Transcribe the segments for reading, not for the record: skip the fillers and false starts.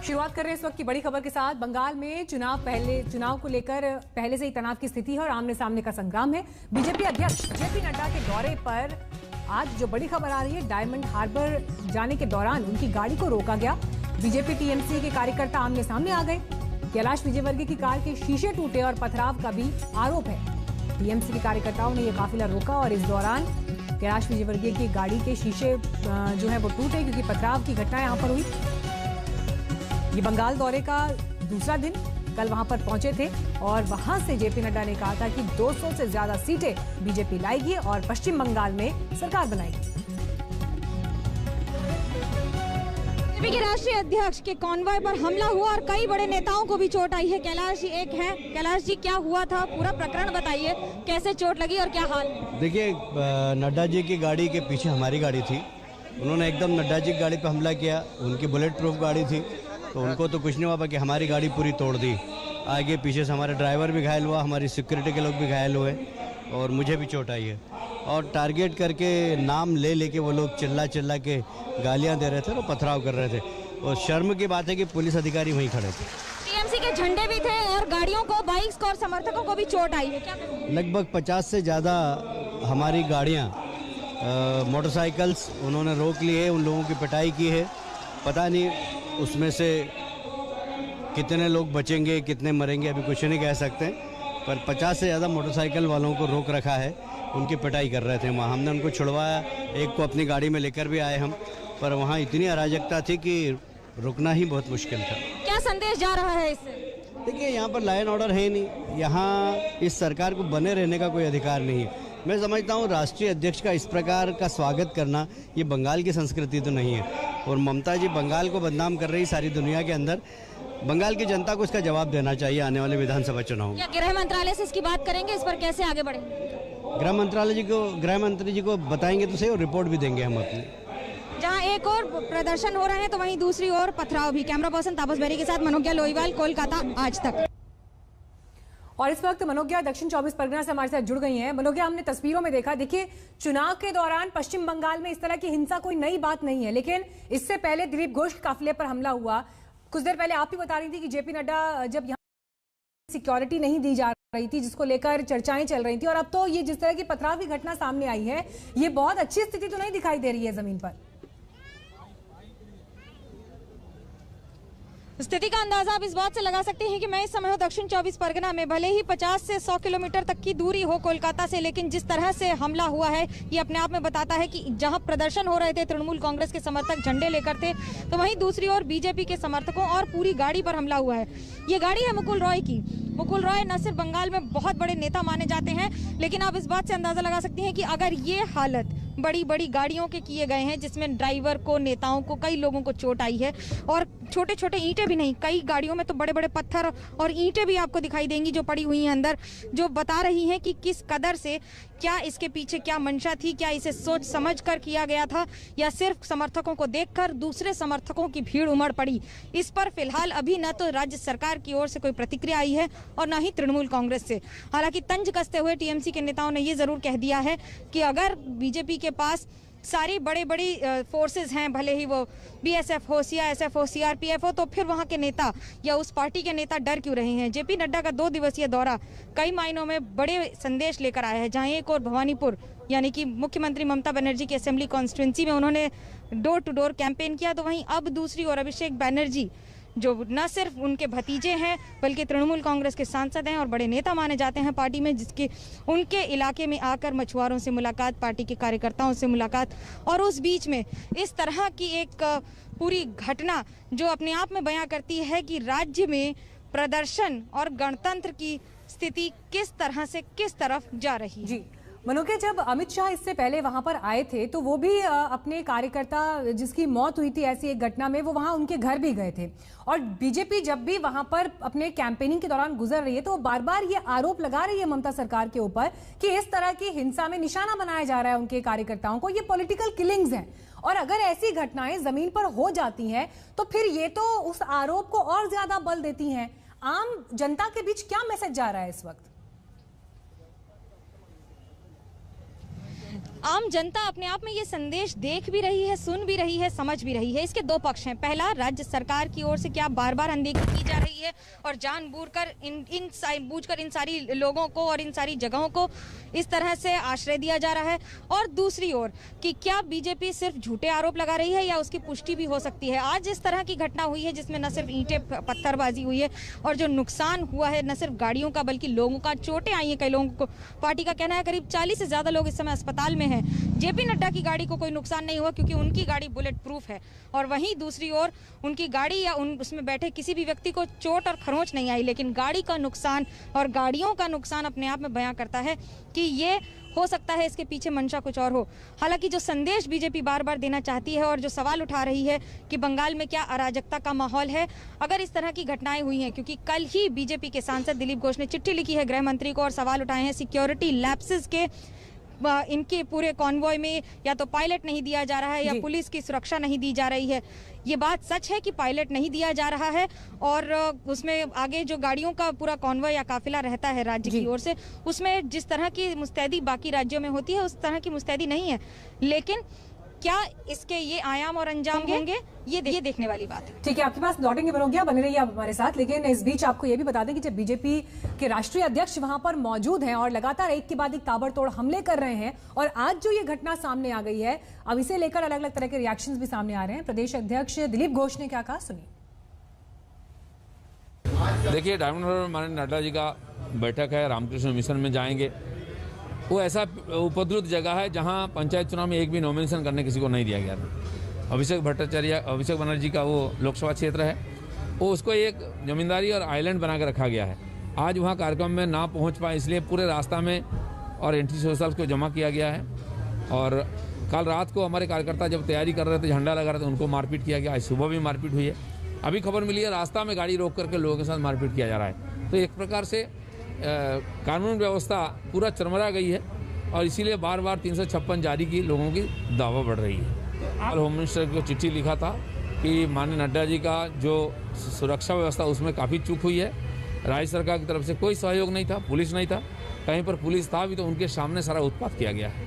शुरुआत कर रहे हैं इस वक्त की बड़ी खबर के साथ। बंगाल में चुनाव को लेकर पहले से ही तनाव की स्थिति है और आमने सामने का संग्राम है। बीजेपी अध्यक्ष जेपी नड्डा के दौरे पर आज जो बड़ी खबर आ रही है, डायमंड हार्बर जाने के दौरान उनकी गाड़ी को रोका गया। बीजेपी टीएमसी के कार्यकर्ता आमने सामने आ गए। कैलाश विजयवर्गीय की कार के शीशे टूटे और पथराव का भी आरोप है। टीएमसी के कार्यकर्ताओं ने यह काफिला रोका और इस दौरान कैलाश विजयवर्गीय की गाड़ी के शीशे जो है वो टूटे, क्योंकि पथराव की घटना यहां पर हुई। ये बंगाल दौरे का दूसरा दिन, कल वहां पर पहुंचे थे और वहां से जेपी नड्डा ने कहा था कि 200 से ज्यादा सीटें बीजेपी लाएगी और पश्चिम बंगाल में सरकार बनाएगी। बीजेपी के राष्ट्रीय अध्यक्ष के कॉन्वॉय पर हमला हुआ और कई बड़े नेताओं को भी चोट आई है। कैलाश जी एक है, कैलाश जी क्या हुआ था, पूरा प्रकरण बताइए, कैसे चोट लगी और क्या हाल? देखिए, नड्डा जी की गाड़ी के पीछे हमारी गाड़ी थी। उन्होंने एकदम नड्डा जी की गाड़ी पर हमला किया। उनकी बुलेट प्रूफ गाड़ी थी तो उनको तो कुछ नहीं हुआ, कि हमारी गाड़ी पूरी तोड़ दी। आगे पीछे से हमारे ड्राइवर भी घायल हुआ, हमारी सिक्योरिटी के लोग भी घायल हुए और मुझे भी चोट आई है। और टारगेट करके नाम ले लेके वो लोग चिल्ला के गालियां दे रहे थे और पथराव कर रहे थे। और शर्म की बात है कि पुलिस अधिकारी वहीं खड़े थे। टीएमसी के झंडे भी थे और गाड़ियों को, बाइक्स को और समर्थकों को भी चोट आई है। क्या लगभग 50 से ज़्यादा हमारी गाड़ियाँ, मोटरसाइकिल्स उन्होंने रोक लिए, उन लोगों की पिटाई की है। पता नहीं उसमें से कितने लोग बचेंगे, कितने मरेंगे, अभी कुछ नहीं कह सकते, पर 50 से ज़्यादा मोटरसाइकिल वालों को रोक रखा है। उनकी पिटाई कर रहे थे वहाँ। हमने उनको छुड़वाया, एक को अपनी गाड़ी में लेकर भी आए हम, पर वहाँ इतनी अराजकता थी कि रुकना ही बहुत मुश्किल था। क्या संदेश जा रहा है इससे? देखिए, यहाँ पर लाइन ऑर्डर है ही नहीं। यहाँ इस सरकार को बने रहने का कोई अधिकार नहीं है। मैं समझता हूँ राष्ट्रीय अध्यक्ष का इस प्रकार का स्वागत करना ये बंगाल की संस्कृति तो नहीं है। और ममता जी बंगाल को बदनाम कर रही सारी दुनिया के अंदर। बंगाल की जनता को इसका जवाब देना चाहिए आने वाले विधानसभा चुनाव में। गृह मंत्रालय से इसकी बात करेंगे, इस पर कैसे आगे बढ़ेंगे? गृह मंत्री जी को बताएंगे तो सही, और रिपोर्ट भी देंगे हम अपनी। जहां एक और प्रदर्शन हो रहे हैं तो वहीं दूसरी ओर पथराव भी। कैमरा पर्सन तापस बेरी के साथ मनोज्ञा लोईवाल, कोलकाता, आज तक। और इस वक्त मनोज्ञा दक्षिण 24 परगना से हमारे साथ जुड़ गई हैं। मनोज्ञा, हमने तस्वीरों में देखा, देखिए चुनाव के दौरान पश्चिम बंगाल में इस तरह की हिंसा कोई नई बात नहीं है, लेकिन इससे पहले दिलीप घोष के काफिले पर हमला हुआ। कुछ देर पहले आप ही बता रही थी कि जेपी नड्डा जब यहाँ सिक्योरिटी नहीं दी जा रही थी, जिसको लेकर चर्चाएं चल रही थी, और अब तो ये जिस तरह की पथराव की घटना सामने आई है, ये बहुत अच्छी स्थिति तो नहीं दिखाई दे रही है जमीन पर। स्थिति का अंदाजा आप इस बात से लगा सकते हैं कि मैं इस समय हूं दक्षिण 24 परगना में। भले ही 50 से 100 किलोमीटर तक की दूरी हो कोलकाता से, लेकिन जिस तरह से हमला हुआ है ये अपने आप में बताता है कि जहां प्रदर्शन हो रहे थे, तृणमूल कांग्रेस के समर्थक झंडे लेकर थे, तो वहीं दूसरी ओर बीजेपी के समर्थकों और पूरी गाड़ी पर हमला हुआ है। ये गाड़ी है मुकुल रॉय की। मुकुल रॉय न सिर्फ बंगाल में बहुत बड़े नेता माने जाते हैं, लेकिन आप इस बात से अंदाजा लगा सकती हैं कि अगर ये हालत बड़ी बड़ी गाड़ियों के किए गए हैं, जिसमें ड्राइवर को, नेताओं को, कई लोगों को चोट आई है, और छोटे छोटे ईंटें भी नहीं, कई गाड़ियों में तो बड़े बड़े पत्थर और ईंटें भी आपको दिखाई देंगी जो पड़ी हुई हैं अंदर, जो बता रही हैं कि किस कदर से, क्या इसके पीछे क्या मंशा थी, क्या इसे सोच समझ कर किया गया था या सिर्फ समर्थकों को देखकर दूसरे समर्थकों की भीड़ उमड़ पड़ी। इस पर फिलहाल अभी न तो राज्य सरकार की ओर से कोई प्रतिक्रिया आई है और न ही तृणमूल कांग्रेस से। हालांकि तंज कसते हुए टीएमसी के नेताओं ने ये जरूर कह दिया है कि अगर बीजेपी के पास सारी बड़ी फोर्सेस हैं, भले ही वो बीएसएफ हो, सीआईएसएफ हो, सीआरपीएफ हो, तो फिर वहां के नेता या उस पार्टी के नेता डर क्यों रहे हैं? जेपी नड्डा का 2 दिवसीय दौरा कई मायनों में बड़े संदेश लेकर आया है। जहां एक और भवानीपुर, यानी कि मुख्यमंत्री ममता बनर्जी की असेंबली कॉन्स्टिट्यूंसी में उन्होंने डोर टू डोर कैंपेन किया, तो वहीं अब दूसरी ओर अभिषेक बैनर्जी, जो न सिर्फ उनके भतीजे हैं बल्कि तृणमूल कांग्रेस के सांसद हैं और बड़े नेता माने जाते हैं पार्टी में, जिसके उनके इलाके में आकर मछुआरों से मुलाकात, पार्टी के कार्यकर्ताओं से मुलाकात, और उस बीच में इस तरह की एक पूरी घटना जो अपने आप में बयां करती है कि राज्य में प्रदर्शन और गणतंत्र की स्थिति किस तरह से किस तरफ जा रही है। जी मनोज्ञा, जब अमित शाह इससे पहले वहां पर आए थे तो वो भी अपने कार्यकर्ता जिसकी मौत हुई थी ऐसी एक घटना में, वो वहां उनके घर भी गए थे। और बीजेपी जब भी वहां पर अपने कैंपेनिंग के दौरान गुजर रही है तो वो बार बार ये आरोप लगा रही है ममता सरकार के ऊपर कि इस तरह की हिंसा में निशाना बनाया जा रहा है उनके कार्यकर्ताओं को, ये पॉलिटिकल किलिंग्स हैं। और अगर ऐसी घटनाएं जमीन पर हो जाती हैं तो फिर ये तो उस आरोप को और ज्यादा बल देती हैं। आम जनता के बीच क्या मैसेज जा रहा है इस वक्त? आम जनता अपने आप में ये संदेश देख भी रही है, सुन भी रही है, समझ भी रही है। इसके दो पक्ष हैं। पहला, राज्य सरकार की ओर से क्या बार बार अनदेखी की जा रही है और जानबूझकर इन सारी लोगों को और इन सारी जगहों को इस तरह से आश्रय दिया जा रहा है, और दूसरी ओर कि क्या बीजेपी सिर्फ झूठे आरोप लगा रही है या उसकी पुष्टि भी हो सकती है। आज इस तरह की घटना हुई है जिसमें न सिर्फ ईंटें पत्थरबाजी हुई है और जो नुकसान हुआ है न सिर्फ गाड़ियों का बल्कि लोगों का, चोटें आई हैं कई लोगों को। पार्टी का कहना है करीब 40 से ज्यादा लोग इस समय अस्पताल में हैं। जेपी नड्डा की गाड़ी को कोई नुकसान नहीं हुआ क्योंकि उनकी गाड़ी बुलेट प्रूफ है, और वहीं दूसरी ओर उनकी गाड़ी या उसमें बैठे किसी भी व्यक्ति को चोट और खरोंच नहीं आई। लेकिन गाड़ी का नुकसान और गाड़ियों का नुकसान अपने आप में बयां करता है कि ये हो सकता है इसके पीछे मंशा कुछ और हो। हालांकि जो संदेश बीजेपी बार बार देना चाहती है और जो सवाल उठा रही है कि बंगाल में क्या अराजकता का माहौल है अगर इस तरह की घटनाएं हुई हैं, क्योंकि कल ही बीजेपी के सांसद दिलीप घोष ने चिट्ठी लिखी है गृह मंत्री को और सवाल उठाए हैं सिक्योरिटी लैप्सेस के। इनके पूरे कॉन्वॉय में या तो पायलट नहीं दिया जा रहा है या पुलिस की सुरक्षा नहीं दी जा रही है। ये बात सच है कि पायलट नहीं दिया जा रहा है और उसमें आगे जो गाड़ियों का पूरा कॉन्वॉय या काफिला रहता है राज्य की ओर से, उसमें जिस तरह की मुस्तैदी बाकी राज्यों में होती है उस तरह की मुस्तैदी नहीं है। लेकिन क्या इसके ये आयाम और अंजाम होंगे, ये देखने वाली बात है। ठीक है, आपके पास लौटेंगे मनोज्ञा, बने रहिए आप हमारे साथ। लेकिन इस बीच आपको ये भी बता दें कि जब बीजेपी के राष्ट्रीय अध्यक्ष वहां पर मौजूद हैं और लगातार एक के बाद एक ताबड़तोड़ हमले कर रहे हैं, और आज जो ये घटना सामने आ गई है, अब इसे लेकर अलग अलग तरह के रिएक्शंस भी सामने आ रहे हैं। प्रदेश अध्यक्ष दिलीप घोष ने क्या कहा, सुनिए। देखिए, डायमंड हार्बर माननीय नड्डा जी का बैठक है, रामकृष्ण मिशन में जाएंगे। वो ऐसा उपद्रुत जगह है जहां पंचायत चुनाव में एक भी नॉमिनेशन करने किसी को नहीं दिया गया था। अभिषेक बनर्जी का वो लोकसभा क्षेत्र है, वो उसको एक जमींदारी और आइलैंड बना कर रखा गया है। आज वहाँ कार्यक्रम में ना पहुँच पाए इसलिए पूरे रास्ता में और एंटी सोशल्स को जमा किया गया है। और कल रात को हमारे कार्यकर्ता जब तैयारी कर रहे थे, झंडा लगा रहे थे, उनको मारपीट किया गया। आज सुबह भी मारपीट हुई है। अभी खबर मिली है रास्ता में गाड़ी रोक करके लोगों के साथ मारपीट किया जा रहा है। तो एक प्रकार से कानून व्यवस्था पूरा चरमरा गई है और इसीलिए बार बार 356 जारी की लोगों की दावा बढ़ रही है। होम मिनिस्टर को चिट्ठी लिखा था कि माननीय नड्डा जी का जो सुरक्षा व्यवस्था उसमें काफ़ी चूक हुई है। राज्य सरकार की तरफ से कोई सहयोग नहीं था, पुलिस नहीं था, कहीं पर पुलिस था भी तो उनके सामने सारा उत्पात किया गया है।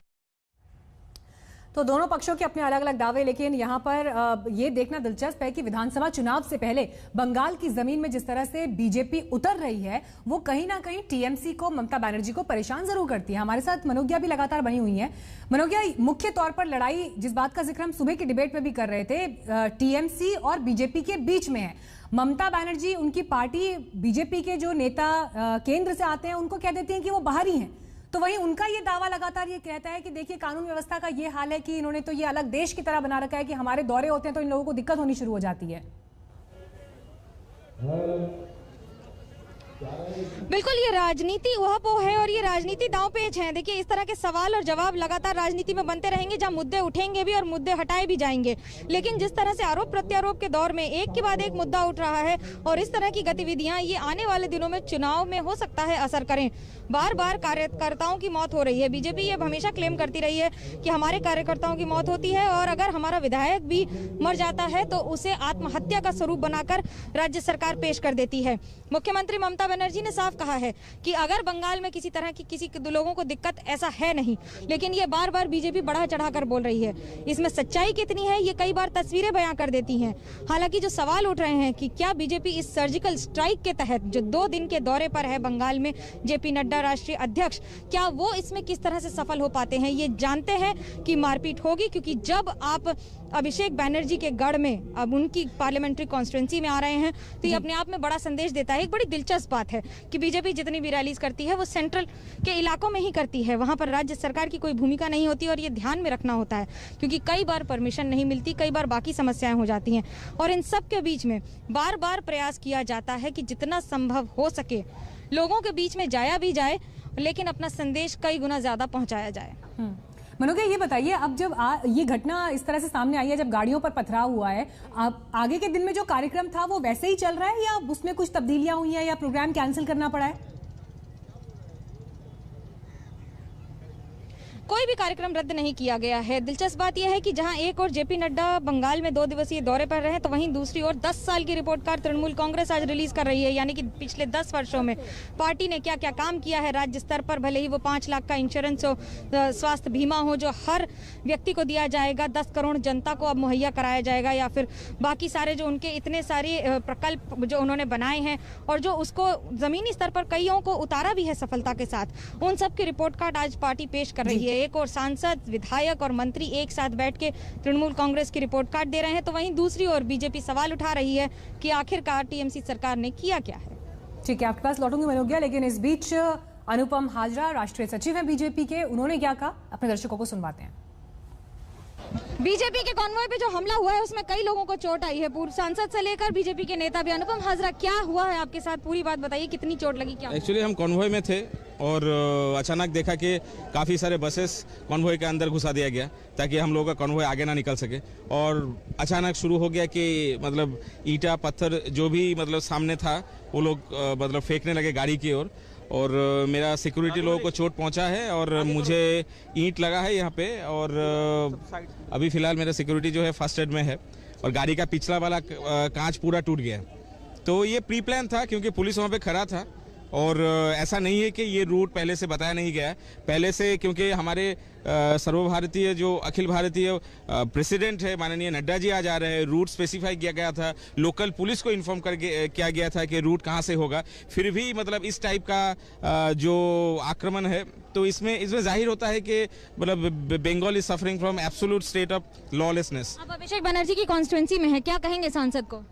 तो दोनों पक्षों के अपने अलग अलग दावे, लेकिन यहाँ पर ये देखना दिलचस्प है कि विधानसभा चुनाव से पहले बंगाल की जमीन में जिस तरह से बीजेपी उतर रही है वो कहीं ना कहीं टीएमसी को, ममता बनर्जी को परेशान जरूर करती है। हमारे साथ मनोज्ञा भी लगातार बनी हुई है। मनोज्ञा, मुख्य तौर पर लड़ाई जिस बात का जिक्र हम सुबह की डिबेट में भी कर रहे थे, टीएमसी और बीजेपी के बीच में है। ममता बनर्जी, उनकी पार्टी, बीजेपी के जो नेता केंद्र से आते हैं उनको कह देती हैं कि वो बाहरी हैं, तो वहीं उनका ये दावा लगातार ये कहता है कि देखिए कानून व्यवस्था का ये हाल है कि इन्होंने तो ये अलग देश की तरह बना रखा है कि हमारे दौरे होते हैं तो इन लोगों को दिक्कत होनी शुरू हो जाती है। बिल्कुल, ये राजनीति उहापोह है और ये राजनीति दांव पेच है। देखिए, इस तरह के सवाल और जवाब लगातार राजनीति में बनते रहेंगे जहां मुद्दे उठेंगे भी और मुद्दे हटाए भी जाएंगे। लेकिन जिस तरह से आरोप प्रत्यारोप के दौर में एक के बाद एक मुद्दा उठ रहा है और इस तरह की गतिविधियां ये आने वाले दिनों में चुनाव में हो सकता है असर करें। बार बार कार्यकर्ताओं की मौत हो रही है। बीजेपी ये हमेशा क्लेम करती रही है कि हमारे कार्यकर्ताओं की मौत होती है और अगर हमारा विधायक भी मर जाता है तो उसे आत्महत्या का स्वरूप बनाकर राज्य सरकार पेश कर देती है। मुख्यमंत्री ममता बनर्जी ने साफ कहा है कि अगर बंगाल में किसी तरह की किसी लोगों को दिक्कत, ऐसा है नहीं, लेकिन ये बार बार बीजेपी बढ़ा चढ़ाकर बोल रही है। इसमें सच्चाई कितनी है ये कई बार तस्वीरें बयां कर देती हैं। हालांकि जो सवाल उठ रहे हैं कि क्या बीजेपी इस सर्जिकल स्ट्राइक के तहत जो 2 दिन के दौरे पर है बंगाल में जेपी नड्डा राष्ट्रीय अध्यक्ष, क्या वो इसमें किस तरह से सफल हो पाते हैं। ये जानते हैं कि मारपीट होगी, क्योंकि जब आप अभिषेक बैनर्जी के गढ़ में, अब उनकी पार्लियामेंट्री कॉन्स्टिट्यूंसी में आ रहे हैं, तो ये अपने आप में बड़ा संदेश देता है। एक बड़ी दिलचस्प बात है कि बीजेपी जितनी भी रैलीज करती है वो सेंट्रल के इलाकों में ही करती है, वहां पर राज्य सरकार की कोई भूमिका नहीं होती और ये ध्यान में रखना होता है क्योंकि कई बार परमिशन नहीं मिलती, कई बार बाकी समस्याएं हो जाती हैं। और इन सब के बीच में बार बार प्रयास किया जाता है कि जितना संभव हो सके लोगों के बीच में जाया भी जाए, लेकिन अपना संदेश कई गुना ज्यादा पहुंचाया जाए। मनोज्ञा, ये बताइए, अब जब ये घटना इस तरह से सामने आई है, जब गाड़ियों पर पथराव हुआ है, अब आगे के दिन में जो कार्यक्रम था वो वैसे ही चल रहा है या उसमें कुछ तब्दीलियां हुई हैं या प्रोग्राम कैंसिल करना पड़ा है? कोई भी कार्यक्रम रद्द नहीं किया गया है। दिलचस्प बात यह है कि जहां एक और जेपी नड्डा बंगाल में 2 दिवसीय दौरे पर रहे, तो वहीं दूसरी ओर 10 साल की रिपोर्ट कार्ड तृणमूल कांग्रेस आज रिलीज कर रही है। यानी कि पिछले 10 वर्षों में पार्टी ने क्या क्या काम किया है राज्य स्तर पर। भले ही वो 5 लाख का इंश्योरेंस हो, स्वास्थ्य बीमा हो जो हर व्यक्ति को दिया जाएगा, 10 करोड़ जनता को अब मुहैया कराया जाएगा, या फिर बाकी सारे जो उनके इतने सारे प्रकल्प जो उन्होंने बनाए हैं और जो उसको जमीनी स्तर पर कईयों को उतारा भी है सफलता के साथ, उन सब की रिपोर्ट कार्ड आज पार्टी पेश कर रही है। एक और सांसद, विधायक और मंत्री एक साथ बैठ के तृणमूल कांग्रेस की रिपोर्ट कार्ड दे रहे हैं, तो वहीं दूसरी ओर बीजेपी सवाल उठा रही है कि आखिरकार टीएमसी सरकार ने किया क्या है। ठीक है, आपके पास लौटूंगी मनोज्ञा, लेकिन इस बीच अनुपम हाजरा राष्ट्रीय सचिव हैं बीजेपी के, उन्होंने क्या कहा अपने दर्शकों को सुनवाते हैं। बीजेपी के कॉन्वॉय पे जो हमला हुआ है उसमें कई लोगों को चोट आई है, पूर्व सांसद से लेकर बीजेपी के नेता भी। अनुपम हाजरा, क्या हुआ है आपके साथ, पूरी बात बताइए, कितनी चोट लगी, क्या? एक्चुअली हम कॉन्वॉय में थे और अचानक देखा कि काफ़ी सारे बसेस कॉन्वॉय के अंदर घुसा दिया गया ताकि हम लोगों का कॉन्वॉय आगे ना निकल सके, और अचानक शुरू हो गया कि मतलब ईंटा पत्थर जो भी मतलब सामने था वो लोग मतलब फेंकने लगे गाड़ी की ओर, और मेरा सिक्योरिटी लोगों को चोट पहुंचा है और मुझे ईंट लगा है यहाँ पे, और अभी फिलहाल मेरा सिक्योरिटी जो है फर्स्ट एड में है, और गाड़ी का पिछला वाला कांच पूरा टूट गया। तो ये प्री प्लान था क्योंकि पुलिस वहाँ पे खड़ा था, और ऐसा नहीं है कि ये रूट पहले से बताया नहीं गया, पहले से, क्योंकि हमारे सर्वभारतीय जो अखिल भारतीय प्रेसिडेंट है माननीय नड्डा जी आज आ रहे हैं, रूट स्पेसिफाई किया गया था, लोकल पुलिस को इन्फॉर्म कर किया गया था कि रूट कहाँ से होगा, फिर भी मतलब इस टाइप का जो आक्रमण है, तो इसमें जाहिर होता है कि मतलब Bengal is suffering from absolute state of lawlessness. अब अभिषेक बनर्जी की कॉन्स्टिट्यूंसी में है, क्या कहेंगे सांसद को?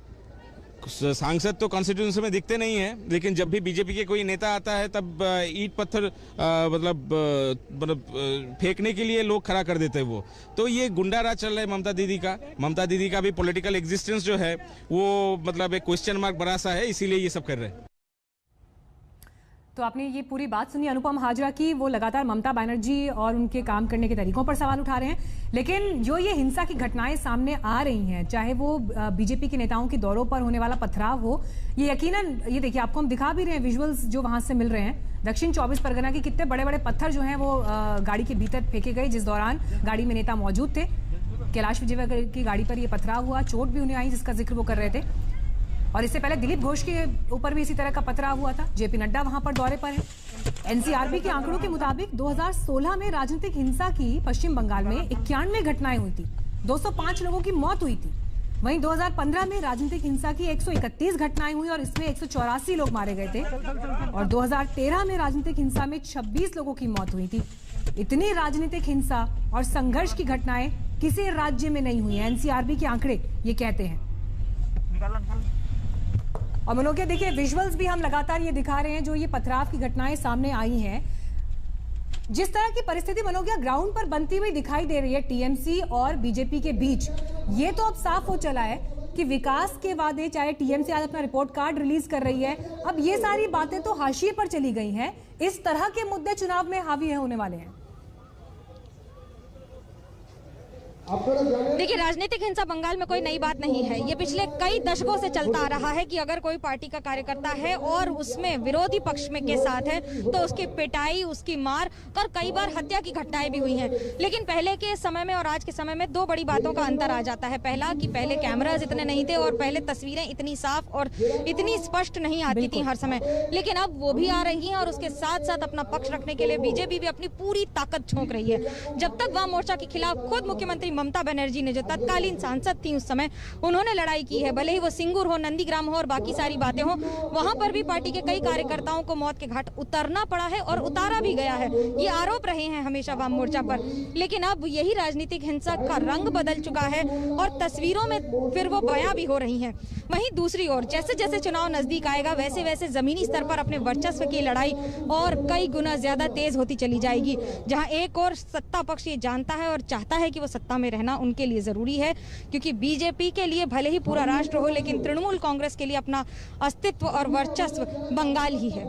सांसद तो कॉन्स्टिट्यूंसी में दिखते नहीं है, लेकिन जब भी बीजेपी के कोई नेता आता है तब ईंट पत्थर मतलब फेंकने के लिए लोग खड़ा कर देते हैं वो। तो ये गुंडा राज चल रहा है ममता दीदी का भी पॉलिटिकल एग्जिस्टेंस जो है वो मतलब एक क्वेश्चन मार्क बड़ा सा है, इसीलिए ये सब कर रहे हैं। तो आपने ये पूरी बात सुनी अनुपम हाजरा की, वो लगातार ममता बनर्जी और उनके काम करने के तरीकों पर सवाल उठा रहे हैं, लेकिन जो ये हिंसा की घटनाएं सामने आ रही हैं, चाहे वो बीजेपी के नेताओं के दौरों पर होने वाला पथराव हो, ये यकीनन, ये देखिए आपको हम दिखा भी रहे हैं विजुअल्स जो वहां से मिल रहे हैं, दक्षिण 24 परगना के कितने बड़े बड़े पत्थर जो हैं वो गाड़ी के भीतर फेंके गए, जिस दौरान गाड़ी में नेता मौजूद थे। कैलाश विजयवर्गीय की गाड़ी पर ये पथराव हुआ, चोट भी उन्हें आई जिसका जिक्र वो कर रहे थे, और इससे पहले दिलीप घोष के ऊपर भी इसी तरह का पथराव हुआ था। जेपी नड्डा वहां पर दौरे पर है। एनसीआरबी के आंकड़ों के मुताबिक 2016 में राजनीतिक हिंसा की पश्चिम बंगाल में 91 घटनाएं हुई थी, 205 लोगों की मौत हुई थी। वहीं 2015 में राजनीतिक हिंसा की 131 घटनाएं हुई और इसमें 184 लोग मारे गए थे, और 2013 में राजनीतिक हिंसा में 26 लोगों की मौत हुई थी। इतनी राजनीतिक हिंसा और संघर्ष की घटनाएं किसी राज्य में नहीं हुई है, एनसीआरबी के आंकड़े ये कहते हैं। और मनोज्ञा देखिए, विजुअल्स भी हम लगातार ये दिखा रहे हैं जो ये पथराव की घटनाएं सामने आई हैं, जिस तरह की परिस्थिति मनोज्ञा ग्राउंड पर बनती हुई दिखाई दे रही है टीएमसी और बीजेपी के बीच, ये तो अब साफ हो चला है कि विकास के वादे, चाहे टीएमसी आज अपना रिपोर्ट कार्ड रिलीज कर रही है, अब ये सारी बातें तो हाशिए पर चली गई हैं। इस तरह के मुद्दे चुनाव में हावी होने वाले हैं। देखिए, राजनीतिक हिंसा बंगाल में कोई नई बात नहीं है, ये पिछले कई दशकों से चलता आ रहा है कि अगर कोई पार्टी का कार्यकर्ता है और उसमें विरोधी पक्ष में के साथ है तो उसकी पिटाई, उसकी मार और कई बार हत्या की घटनाएं भी हुई हैं। लेकिन पहले के समय में और आज के समय में 2 बड़ी बातों का अंतर आ जाता है। पहला कि पहले कैमराज इतने नहीं थे और पहले तस्वीरें इतनी साफ और इतनी स्पष्ट नहीं आती थी हर समय, लेकिन अब वो भी आ रही हैं और उसके साथ साथ अपना पक्ष रखने के लिए बीजेपी भी अपनी पूरी ताकत झोंक रही है। जब तक वाम मोर्चा के खिलाफ खुद मुख्यमंत्री ममता बनर्जी ने, जो तत्कालीन सांसद थी उस समय, उन्होंने लड़ाई की है, भले ही वो सिंगूर हो, नंदीग्राम हो और बाकी सारी बातें हो, वहां पर भी पार्टी के कई कार्यकर्ताओं को मौत के घाट उतरना पड़ा है और उतारा भी गया है। ये आरोप रहे हैं हमेशा वाम मोर्चा पर, लेकिन अब यही राजनीतिक हिंसा का रंग बदल चुका है और तस्वीरों में फिर वो बयां भी हो रही हैं। वहीं दूसरी ओर जैसे जैसे चुनाव नजदीक आएगा वैसे वैसे जमीनी स्तर पर अपने वर्चस्व की लड़ाई और कई गुना ज्यादा तेज होती चली जाएगी, जहां एक और सत्ता पक्ष ये जानता है और चाहता है कि वो सत्ता में रहना उनके लिए जरूरी है, क्योंकि बीजेपी के लिए भले ही पूरा राष्ट्र हो, लेकिन तृणमूल कांग्रेस के लिए अपना अस्तित्व और वर्चस्व बंगाल ही है।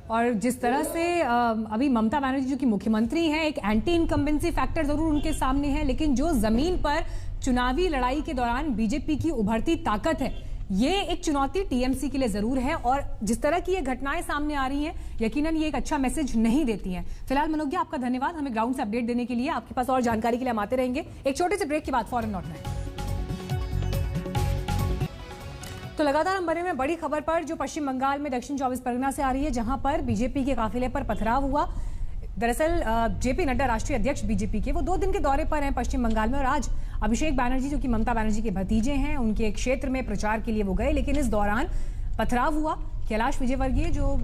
और जिस तरह से अभी ममता बनर्जी जो कि मुख्यमंत्री हैं, एक एंटी इनकम्बेंसी फैक्टर जरूर उनके सामने है, लेकिन जो जमीन पर चुनावी लड़ाई के दौरान बीजेपी की उभरती ताकत है, ये एक चुनौती टीएमसी के लिए जरूर है और जिस तरह की ये घटनाएं सामने आ रही हैं यकीनन ये एक अच्छा मैसेज नहीं देती हैं। फिलहाल मनोज्ञा आपका धन्यवाद हमें ग्राउंड से अपडेट देने के लिए। आपके पास और जानकारी के लिए हम आते रहेंगे। एक छोटे से ब्रेक के बाद फौरन लौटना है। तो लगातार हम बने में बड़ी खबर पर जो पश्चिम बंगाल में दक्षिण 24 परगना से आ रही है, जहां पर बीजेपी के काफिले पर पथराव हुआ। दरअसल जेपी नड्डा राष्ट्रीय अध्यक्ष बीजेपी के वो 2 दिन के दौरे पर हैं पश्चिम बंगाल में और आज अभिषेक बैनर्जी जो कि ममता बनर्जी के भतीजे हैं उनके क्षेत्र में प्रचार के लिए वो गए, लेकिन इस दौरान पथराव हुआ। कैलाश विजयवर्गीय जो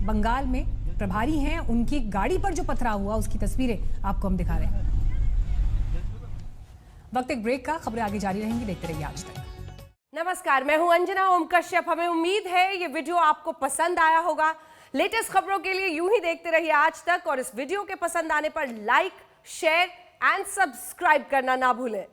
बंगाल में प्रभारी हैं उनकी गाड़ी पर जो पथराव हुआ उसकी तस्वीरें आपको हम दिखा रहे हैं। वक्त एक ब्रेक का, खबरें आगे जारी रहेंगी, देखते रहिए आज तक। नमस्कार, मैं हूं अंजना ओम कश्यप। हमें उम्मीद है ये वीडियो आपको पसंद आया होगा। लेटेस्ट खबरों के लिए यूं ही देखते रहिए आज तक और इस वीडियो के पसंद आने पर लाइक, शेयर एंड सब्सक्राइब करना ना भूलें।